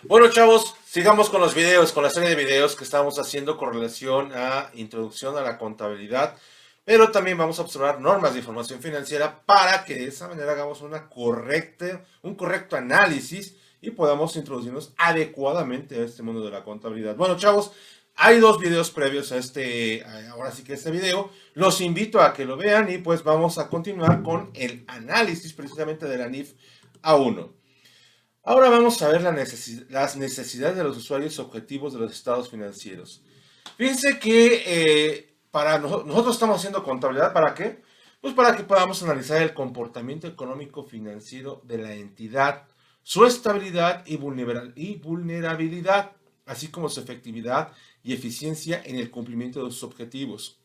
Bueno, chavos, sigamos con los videos, con la serie de videos que estamos haciendo con relación a introducción a la contabilidad, pero también vamos a observar normas de información financiera para que de esa manera hagamos un correcto análisis y podamos introducirnos adecuadamente a este mundo de la contabilidad. Bueno, chavos, hay dos videos previos a ahora sí que este video. Los invito a que lo vean y pues vamos a continuar con el análisis precisamente de la NIF A1. Ahora vamos a ver las necesidades de los usuarios objetivos de los estados financieros. Fíjense que nosotros estamos haciendo contabilidad, ¿para qué? Pues para que podamos analizar el comportamiento económico financiero de la entidad, su estabilidad y vulnerabilidad, así como su efectividad y eficiencia en el cumplimiento de sus objetivos.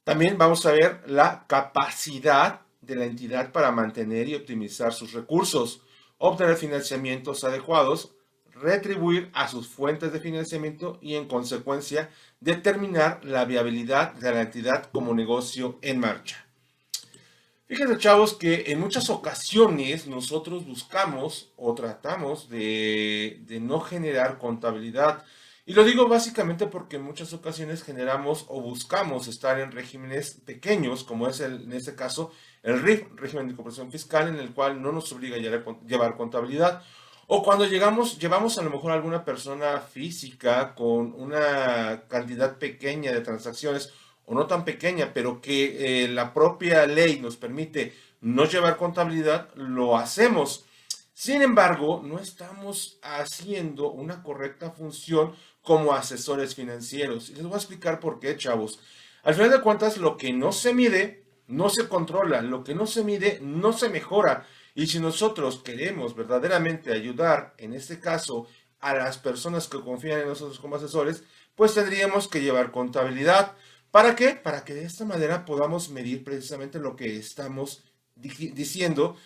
También vamos a ver la capacidad de la entidad para mantener y optimizar sus recursos, obtener financiamientos adecuados, retribuir a sus fuentes de financiamiento y en consecuencia determinar la viabilidad de la entidad como negocio en marcha. Fíjense, chavos, que en muchas ocasiones nosotros buscamos o tratamos de no generar contabilidad. Y lo digo básicamente porque en muchas ocasiones generamos o buscamos estar en regímenes pequeños, como es en este caso el RIF, régimen de cooperación fiscal, en el cual no nos obliga a llevar contabilidad. O cuando llevamos a lo mejor a alguna persona física con una cantidad pequeña de transacciones o no tan pequeña, pero que la propia ley nos permite no llevar contabilidad, lo hacemos. Sin embargo, no estamos haciendo una correcta función como asesores financieros. Y les voy a explicar por qué, chavos. Al final de cuentas, lo que no se mide, no se controla. Lo que no se mide, no se mejora. Y si nosotros queremos verdaderamente ayudar, en este caso, a las personas que confían en nosotros como asesores, pues tendríamos que llevar contabilidad. ¿Para qué? Para que de esta manera podamos medir precisamente lo que estamos diciendo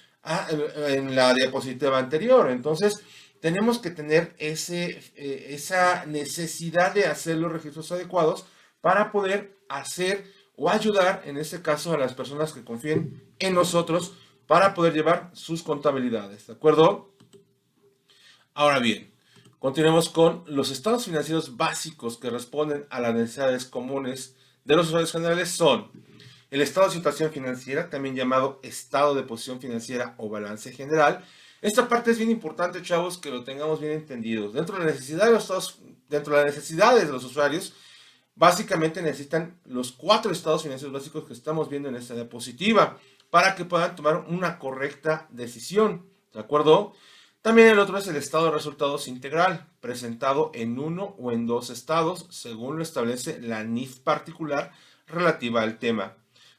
en la diapositiva anterior. Entonces, tenemos que tener esa necesidad de hacer los registros adecuados para poder hacer o ayudar, en este caso, a las personas que confíen en nosotros para poder llevar sus contabilidades. ¿De acuerdo? Ahora bien, continuemos con los estados financieros básicos que responden a las necesidades comunes de los usuarios generales son el estado de situación financiera, también llamado estado de posición financiera o balance general. Esta parte es bien importante, chavos, que lo tengamos bien entendido. Dentro de las necesidades de los usuarios, básicamente necesitan los 4 estados financieros básicos que estamos viendo en esta diapositiva para que puedan tomar una correcta decisión. ¿De acuerdo? También el otro es el estado de resultados integral, presentado en uno o en dos estados, según lo establece la NIF particular relativa al tema.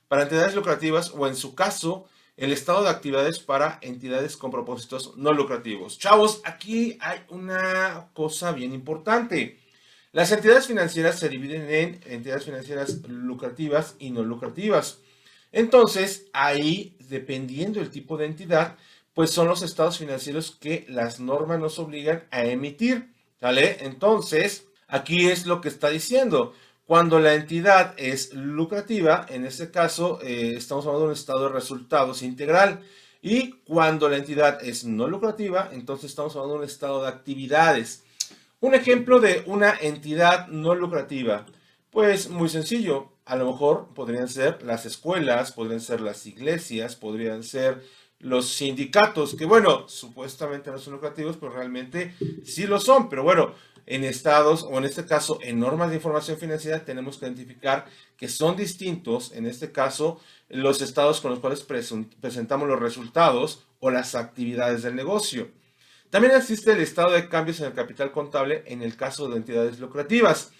Para entidades lucrativas o en su caso, el estado de actividades para entidades con propósitos no lucrativos. Chavos, aquí hay una cosa bien importante. Las entidades financieras se dividen en entidades financieras lucrativas y no lucrativas. Entonces, ahí, dependiendo del tipo de entidad, pues son los estados financieros que las normas nos obligan a emitir, ¿vale? Entonces, aquí es lo que está diciendo. Cuando la entidad es lucrativa, en este caso estamos hablando de un estado de resultados integral. Y cuando la entidad es no lucrativa, entonces estamos hablando de un estado de actividades. Un ejemplo de una entidad no lucrativa, pues muy sencillo, a lo mejor podrían ser las escuelas, podrían ser las iglesias, podrían ser los sindicatos, que bueno, supuestamente no son lucrativos, pero realmente sí lo son, pero bueno, en estados o en este caso en normas de información financiera tenemos que identificar que son distintos, en este caso, los estados con los cuales presentamos los resultados o las actividades del negocio. También existe el estado de cambios en el capital contable en el caso de entidades lucrativas.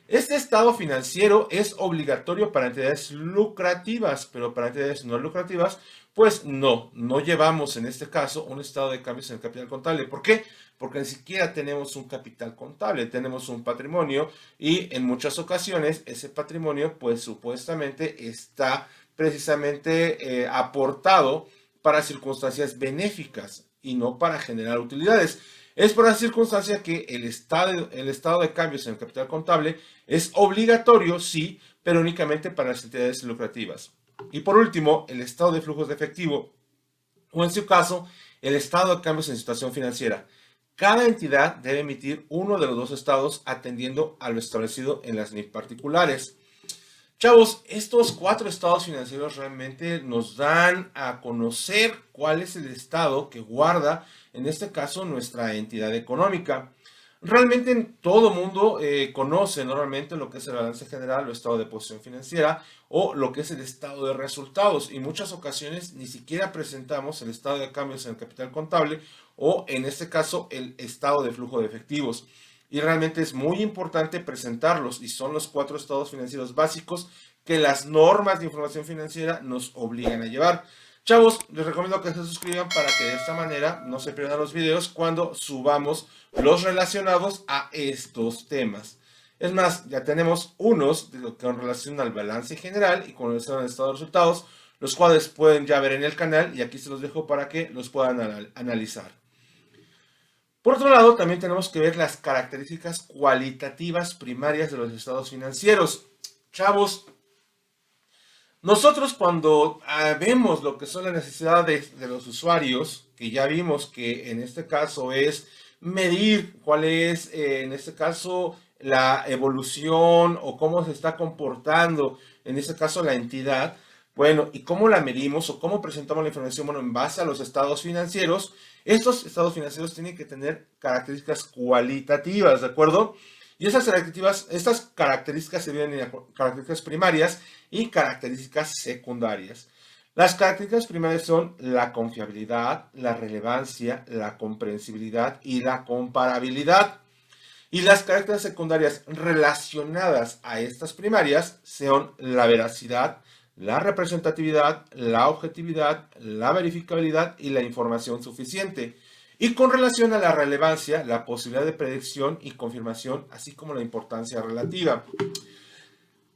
Este estado financiero es obligatorio para entidades lucrativas, pero para entidades no lucrativas, pues no llevamos en este caso un estado de cambios en el capital contable. ¿Por qué? Porque ni siquiera tenemos un capital contable, tenemos un patrimonio y en muchas ocasiones ese patrimonio pues supuestamente está precisamente aportado para circunstancias benéficas y no para generar utilidades. Es por esa circunstancia que el estado de cambios en el capital contable es obligatorio, sí, pero únicamente para las entidades lucrativas. Y por último, el estado de flujos de efectivo, o en su caso, el estado de cambios en situación financiera. Cada entidad debe emitir uno de los dos estados atendiendo a lo establecido en las NIF particulares. Chavos, estos 4 estados financieros realmente nos dan a conocer cuál es el estado que guarda, en este caso, nuestra entidad económica. Realmente todo mundo conoce normalmente lo que es el balance general o estado de posición financiera o lo que es el estado de resultados, y muchas ocasiones ni siquiera presentamos el estado de cambios en el capital contable o en este caso el estado de flujo de efectivos. Y realmente es muy importante presentarlos, y son los 4 estados financieros básicos que las normas de información financiera nos obligan a llevar. Chavos, les recomiendo que se suscriban para que de esta manera no se pierdan los videos cuando subamos los relacionados a estos temas. Es más, ya tenemos unos con relación al balance general y con relación al estado de resultados, los cuales pueden ya ver en el canal, y aquí se los dejo para que los puedan analizar. Por otro lado, también tenemos que ver las características cualitativas primarias de los estados financieros. Chavos, nosotros cuando vemos lo que son las necesidades de los usuarios, que ya vimos que en este caso es medir cuál es, en este caso, la evolución o cómo se está comportando, en este caso, la entidad, bueno, y cómo la medimos o cómo presentamos la información, bueno, en base a los estados financieros, estos estados financieros tienen que tener características cualitativas, ¿de acuerdo? Y estas características se dividen en características primarias y características secundarias. Las características primarias son la confiabilidad, la relevancia, la comprensibilidad y la comparabilidad. Y las características secundarias relacionadas a estas primarias son la veracidad, la representatividad, la objetividad, la verificabilidad y la información suficiente. Y con relación a la relevancia, la posibilidad de predicción y confirmación, así como la importancia relativa.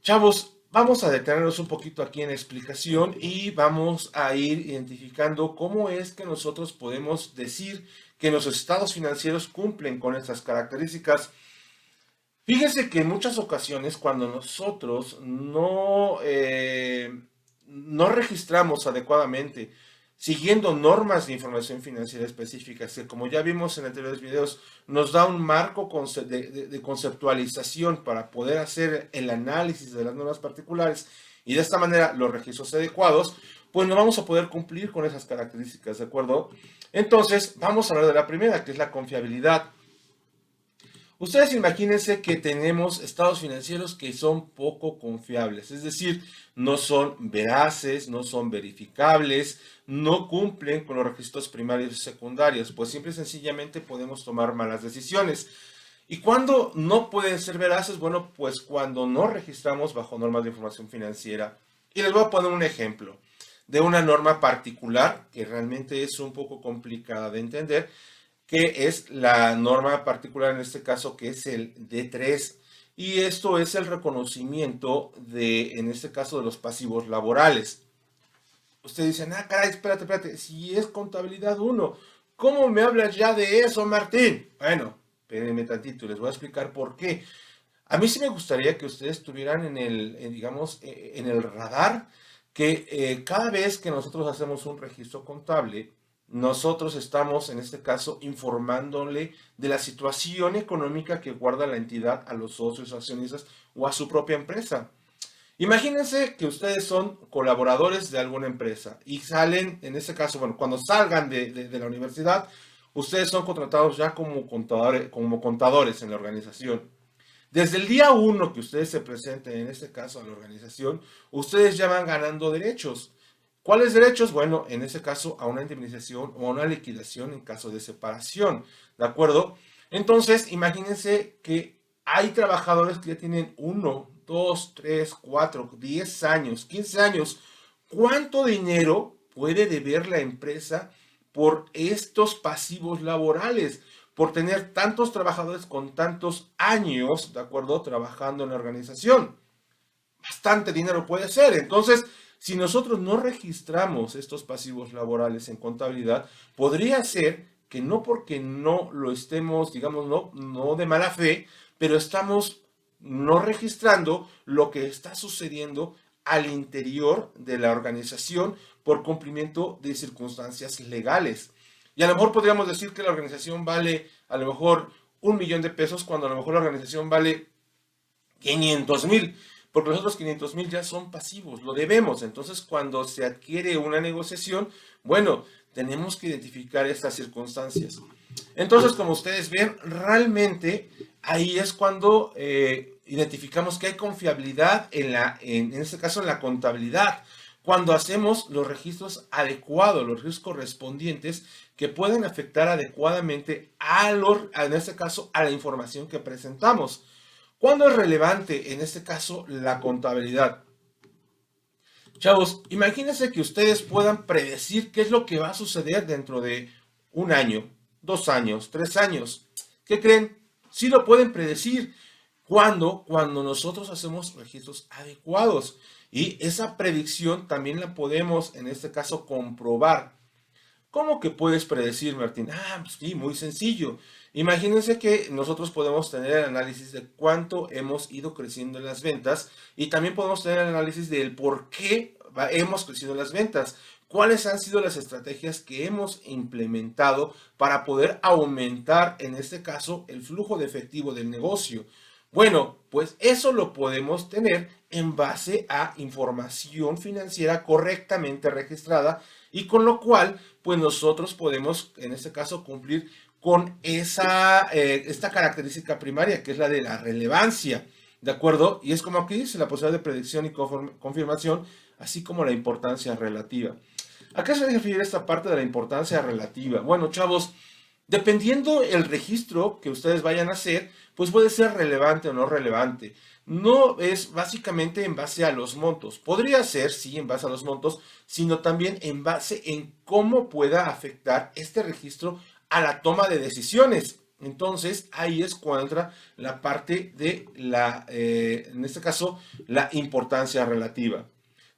Chavos, vamos a detenernos un poquito aquí en la explicación y vamos a ir identificando cómo es que nosotros podemos decir que nuestros estados financieros cumplen con estas características. Fíjense que en muchas ocasiones cuando nosotros no registramos adecuadamente, siguiendo normas de información financiera específicas, que como ya vimos en anteriores videos, nos da un marco de conceptualización para poder hacer el análisis de las normas particulares y de esta manera los registros adecuados, pues no vamos a poder cumplir con esas características, ¿de acuerdo? Entonces, vamos a hablar de la primera, que es la confiabilidad. Ustedes imagínense que tenemos estados financieros que son poco confiables, es decir, no son veraces, no son verificables, no cumplen con los requisitos primarios y secundarios, pues simple y sencillamente podemos tomar malas decisiones. ¿Y cuándo no pueden ser veraces? Bueno, pues cuando no registramos bajo normas de información financiera. Y les voy a poner un ejemplo de una norma particular que realmente es un poco complicada de entender, que es la norma particular en este caso, que es el D3. Y esto es el reconocimiento de, en este caso, de los pasivos laborales. Ustedes dicen, ah, caray, espérate, si es contabilidad 1, ¿cómo me hablas ya de eso, Martín? Bueno, espérenme tantito y les voy a explicar por qué. A mí sí me gustaría que ustedes estuvieran digamos, en el radar, que cada vez que nosotros hacemos un registro contable, nosotros estamos, en este caso, informándole de la situación económica que guarda la entidad a los socios, accionistas o a su propia empresa. Imagínense que ustedes son colaboradores de alguna empresa y salen, en este caso, bueno, cuando salgan de la universidad, ustedes son contratados ya como contadores en la organización. Desde el día 1 que ustedes se presenten, en este caso a la organización, ustedes ya van ganando derechos. ¿Cuáles derechos? Bueno, en ese caso a una indemnización o a una liquidación en caso de separación, ¿de acuerdo? Entonces, imagínense que hay trabajadores que ya tienen 1, 2, 3, 4, 10 años, 15 años. ¿Cuánto dinero puede deber la empresa por estos pasivos laborales? Por tener tantos trabajadores con tantos años, ¿de acuerdo?, trabajando en la organización. Bastante dinero puede ser. Entonces, si nosotros no registramos estos pasivos laborales en contabilidad, podría ser que no porque no lo estemos, digamos, no de mala fe, pero estamos no registrando lo que está sucediendo al interior de la organización por cumplimiento de circunstancias legales. Y a lo mejor podríamos decir que la organización vale a lo mejor 1 millón de pesos, cuando a lo mejor la organización vale 500,000, porque los otros 500,000 ya son pasivos, lo debemos. Entonces, cuando se adquiere una negociación, bueno, tenemos que identificar estas circunstancias. Entonces, como ustedes ven, realmente ahí es cuando identificamos que hay confiabilidad en este caso en la contabilidad, cuando hacemos los registros adecuados, los registros correspondientes que pueden afectar adecuadamente en este caso, a la información que presentamos. ¿Cuándo es relevante en este caso la contabilidad? Chavos, imagínense que ustedes puedan predecir qué es lo que va a suceder dentro de 1 año, 2 años, 3 años. ¿Qué creen? Sí lo pueden predecir. ¿Cuándo? Cuando nosotros hacemos registros adecuados. Y esa predicción también la podemos, en este caso, comprobar. ¿Cómo que puedes predecir, Martín? Pues sí, muy sencillo. Imagínense que nosotros podemos tener el análisis de cuánto hemos ido creciendo en las ventas y también podemos tener el análisis del por qué hemos crecido en las ventas. ¿Cuáles han sido las estrategias que hemos implementado para poder aumentar, en este caso, el flujo de efectivo del negocio? Bueno, pues eso lo podemos tener en base a información financiera correctamente registrada y con lo cual, pues nosotros podemos, en este caso, cumplir con esta característica primaria, que es la de la relevancia, ¿de acuerdo? Y es como aquí dice la posibilidad de predicción y confirmación, así como la importancia relativa. ¿A qué se refiere esta parte de la importancia relativa? Bueno, chavos, dependiendo el registro que ustedes vayan a hacer, pues puede ser relevante o no relevante. No es básicamente en base a los montos. Podría ser, sí, en base a los montos, sino también en base en cómo pueda afectar este registro a la toma de decisiones. Entonces, ahí es cuando entra la parte de en este caso, la importancia relativa.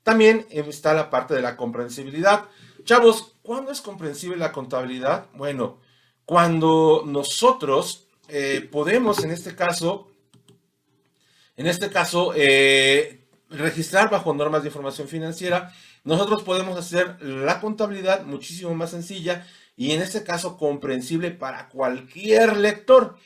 También está la parte de la comprensibilidad. Chavos, ¿cuándo es comprensible la contabilidad? Bueno, cuando nosotros podemos, en este caso, registrar bajo normas de información financiera, nosotros podemos hacer la contabilidad muchísimo más sencilla y en este caso comprensible para cualquier lector.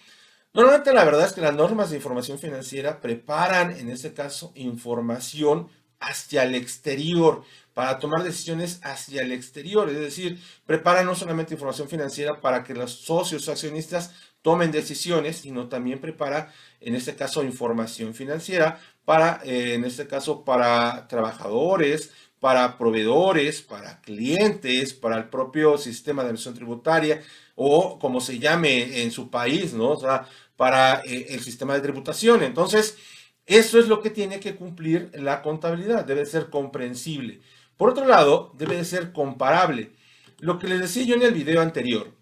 Normalmente la verdad es que las normas de información financiera preparan, en este caso, información hacia el exterior, para tomar decisiones hacia el exterior, es decir, preparan no solamente información financiera para que los socios o accionistas tomen decisiones, sino también prepara, en este caso, información financiera para, en este caso, para trabajadores, para proveedores, para clientes, para el propio sistema de administración tributaria o como se llame en su país, ¿no? O sea, para el sistema de tributación. Entonces, eso es lo que tiene que cumplir la contabilidad, debe ser comprensible. Por otro lado, debe de ser comparable. Lo que les decía yo en el video anterior,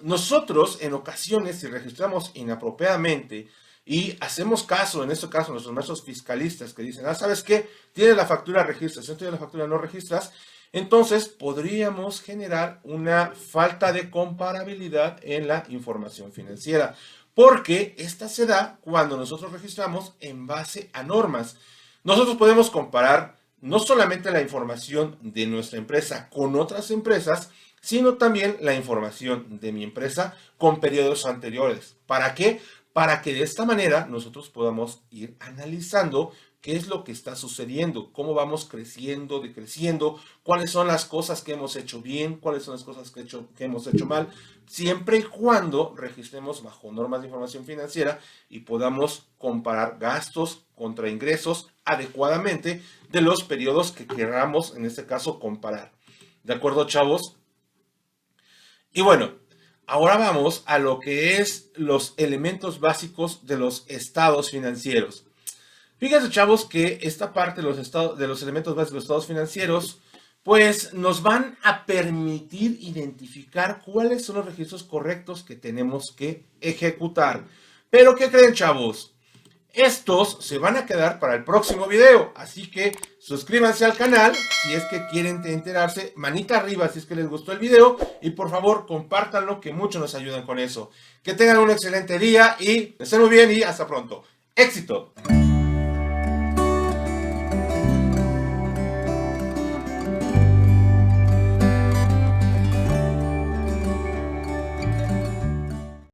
nosotros en ocasiones si registramos inapropiadamente y hacemos caso, en este caso, nuestros maestros fiscalistas que dicen, ¿sabes qué? Tienes la factura, registras, si no tienes la factura, no registras. Entonces, podríamos generar una falta de comparabilidad en la información financiera, porque esta se da cuando nosotros registramos en base a normas. Nosotros podemos comparar no solamente la información de nuestra empresa con otras empresas, sino también la información de mi empresa con periodos anteriores. ¿Para qué? Para que de esta manera nosotros podamos ir analizando qué es lo que está sucediendo, cómo vamos creciendo, decreciendo, cuáles son las cosas que hemos hecho bien, cuáles son las cosas que hemos hecho mal, siempre y cuando registremos bajo normas de información financiera y podamos comparar gastos contra ingresos adecuadamente de los periodos que queramos, en este caso, comparar. ¿De acuerdo, chavos? Y bueno, ahora vamos a lo que es los elementos básicos de los estados financieros. Fíjense, chavos, que esta parte de los elementos básicos de los estados financieros, pues nos van a permitir identificar cuáles son los registros correctos que tenemos que ejecutar. Pero, ¿qué creen, chavos? Estos se van a quedar para el próximo video, así que suscríbanse al canal si es que quieren enterarse, manita arriba si es que les gustó el video y por favor compártanlo que mucho nos ayudan con eso. Que tengan un excelente día y estén muy bien y hasta pronto. ¡Éxito!